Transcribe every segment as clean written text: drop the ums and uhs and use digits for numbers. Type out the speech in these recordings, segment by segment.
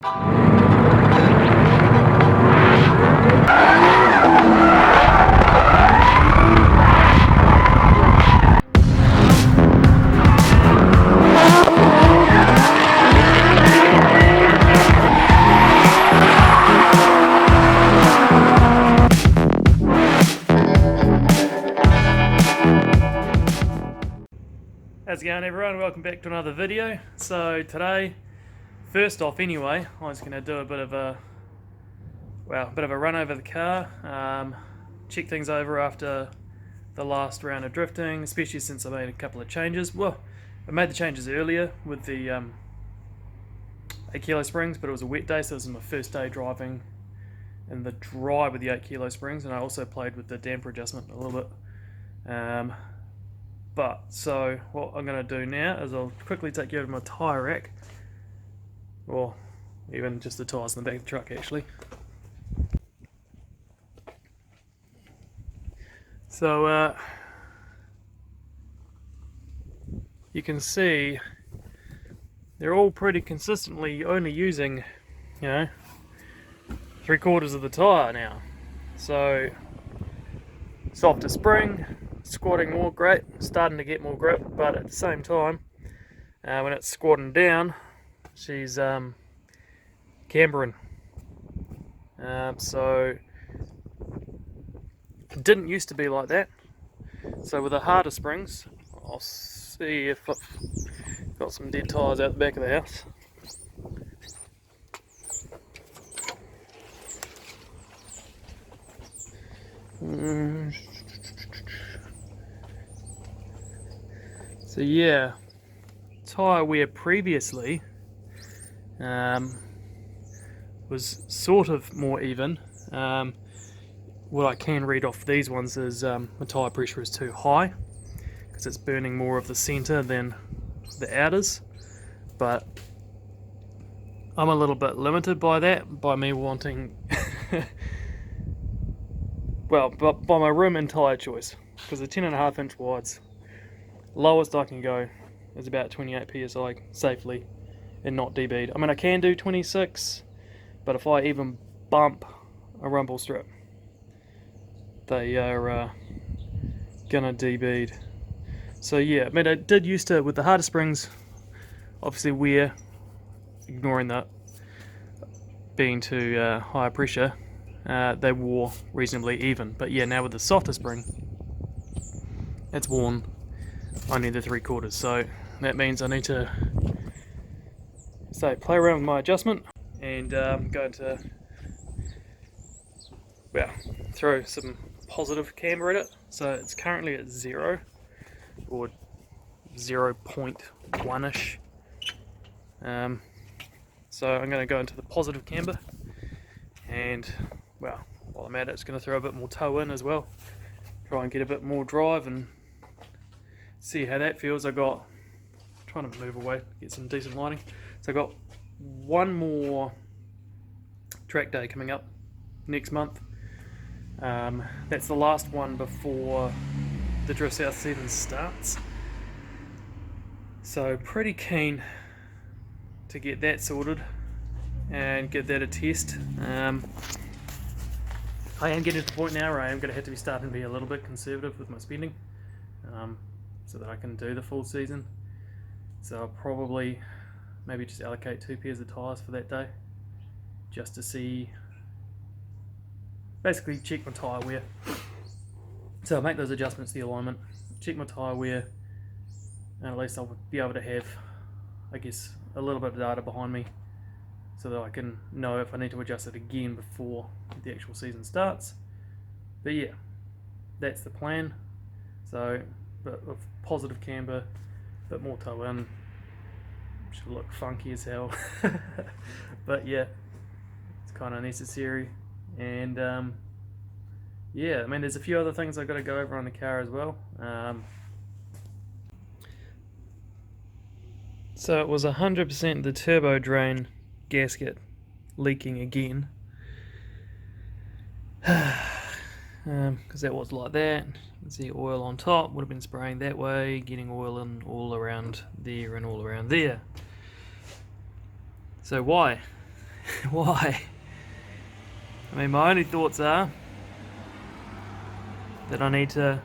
How's it going, everyone? Welcome back to another video. So today, first off anyway, I was going to do a bit of a run over the car, check things over after the last round of drifting, especially since I made a couple of changes. Well, I made the changes earlier with the 8 kilo springs, but it was a wet day, so it was my first day driving in the dry with the 8 kilo springs, and I also played with the damper adjustment a little bit. So what I'm going to do now is I'll quickly take you over my tyre rack, or even just the tyres in the back of the truck actually. So you can see they're all pretty consistently only using, 3/4 of the tyre now. So softer spring, squatting more, great, starting to get more grip, but at the same time, when it's squatting down, she's cambering. So it didn't used to be like that. So with the harder springs, I'll see if I've got some dead tyres out the back of the house. So yeah, tyre wear previously was sort of more even. What I can read off these ones is the tyre pressure is too high because it's burning more of the centre than the outers, but I'm a little bit limited by that, by me wanting well, but by my rim and tyre choice, because the 10.5 inch wides, lowest I can go is about 28 psi safely and not DB'd. I mean, I can do 26, but if I even bump a rumble strip, they are gonna DB'd. So yeah, I mean, I did used to, with the harder springs, obviously wear, ignoring that being too high pressure, they wore reasonably even. But yeah, now with the softer spring, it's worn only the 3/4, so that means I need to play around with my adjustment and going to throw some positive camber at it. So it's currently at 0 or 0.1ish. So I'm going to go into the positive camber, and while I'm at it, it's going to throw a bit more toe in as well, try and get a bit more drive and see how that feels. Trying to move away, get some decent lighting. So I got one more track day coming up next month. That's the last one before the Drift South season starts. So pretty keen to get that sorted and get that a test. I am getting to the point now where I am going to have to be starting to be a little bit conservative with my spending, so that I can do the full season. So I'll probably maybe just allocate 2 pairs of tyres for that day, just to see, basically check my tyre wear. So I'll make those adjustments to the alignment, check my tyre wear, and at least I'll be able to have, I guess, a little bit of data behind me so that I can know if I need to adjust it again before the actual season starts. But yeah, that's the plan. So, but with positive camber, a bit more toe in, should look funky as hell. But yeah, it's kind of necessary. And yeah, I mean, there's a few other things I've got to go over on the car as well. So it was 100% the turbo drain gasket leaking again, because that was like that. See, oil on top, would have been spraying that way, getting oil in all around there and all around there. So why? Why? I mean, my only thoughts are that I need to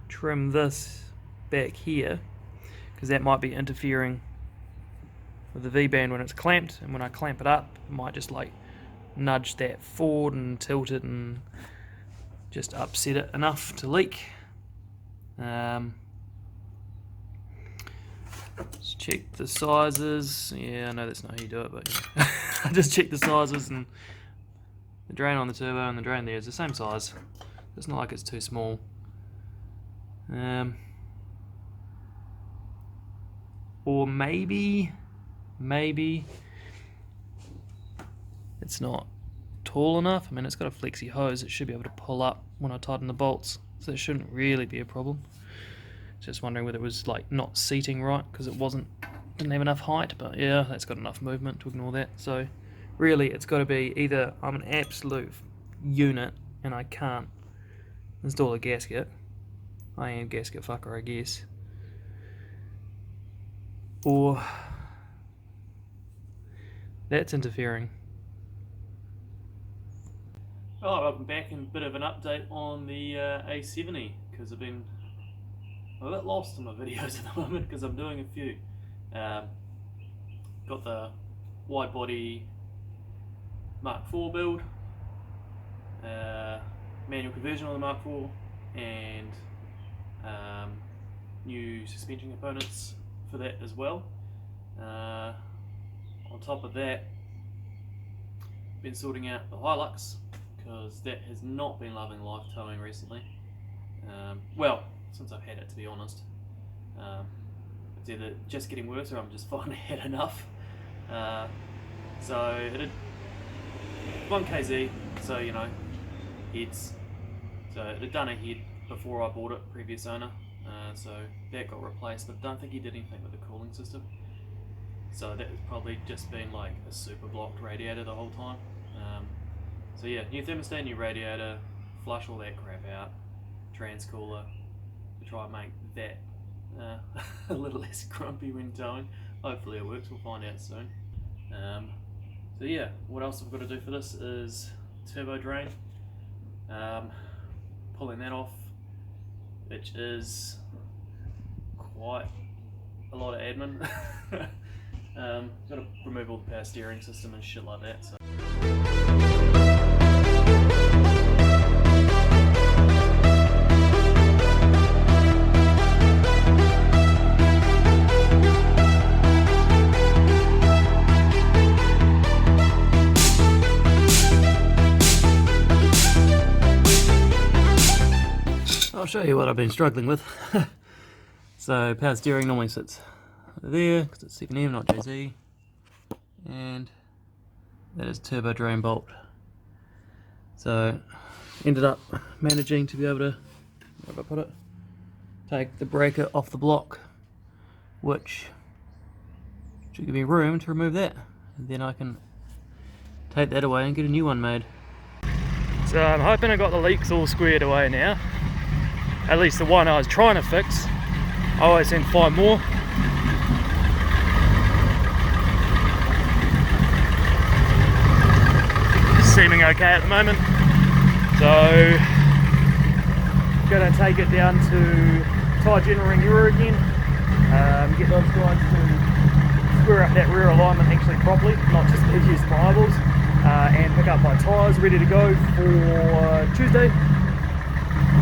trim this back here, because that might be interfering with the V-band when it's clamped, and when I clamp it up, it might just like nudge that forward and tilt it and just upset it enough to leak. Just check the sizes. Yeah, I know that's not how you do it, but yeah. I just check the sizes, and the drain on the turbo and the drain there is the same size. It's not like it's too small. Or maybe it's not tall enough. I mean, it's got a flexi hose. It should be able to pull up when I tighten the bolts, so it shouldn't really be a problem. Just wondering whether it was like not seating right because it didn't have enough height, but yeah, that's got enough movement to ignore that. So really it's got to be either I'm an absolute unit and I can't install a gasket. I am gasket fucker, I guess. Or that's interfering. Oh, I'm back and a bit of an update on the A70, because I've been a bit lost in my videos at the moment because I'm doing a few. Got the wide body Mark IV build, manual conversion on the Mark IV, and new suspension components for that as well. On top of that, been sorting out the Hilux, because that has not been loving life towing recently. Well, since I've had it, to be honest. It's either just getting worse or I'm just finally had enough. So it had 1 kz, so you know, heads. So it had done a head before I bought it, previous owner. So that got replaced, but I don't think he did anything with the cooling system. So that has probably just been like a super blocked radiator the whole time. So yeah, new thermostat, new radiator, flush all that crap out, transcooler, to try and make that a little less grumpy when towing. Hopefully it works, we'll find out soon. So yeah, what else I've got to do for this is turbo drain. Pulling that off, which is quite a lot of admin. Got to remove all the power steering system and shit like that. So. I'll show you what I've been struggling with. So power steering normally sits there because it's 7M, not JZ, and that is turbo drain bolt. So ended up managing to be able to, where have I put it, take the breaker off the block, which should give me room to remove that, and then I can take that away and get a new one made. So I'm hoping I got the leaks all squared away now. At least the one I was trying to fix. I always seem to find more. Seeming okay at the moment. So, gonna take it down to tyre general renewal again. Get those guys to square up that rear alignment actually properly, not just use my eyeballs. And pick up my tyres ready to go for Tuesday.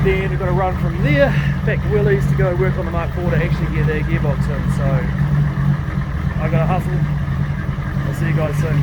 Then I've got to run from there back to Willie's to go work on the Mark IV to actually get their gearbox in. So I got to hustle. I'll see you guys soon.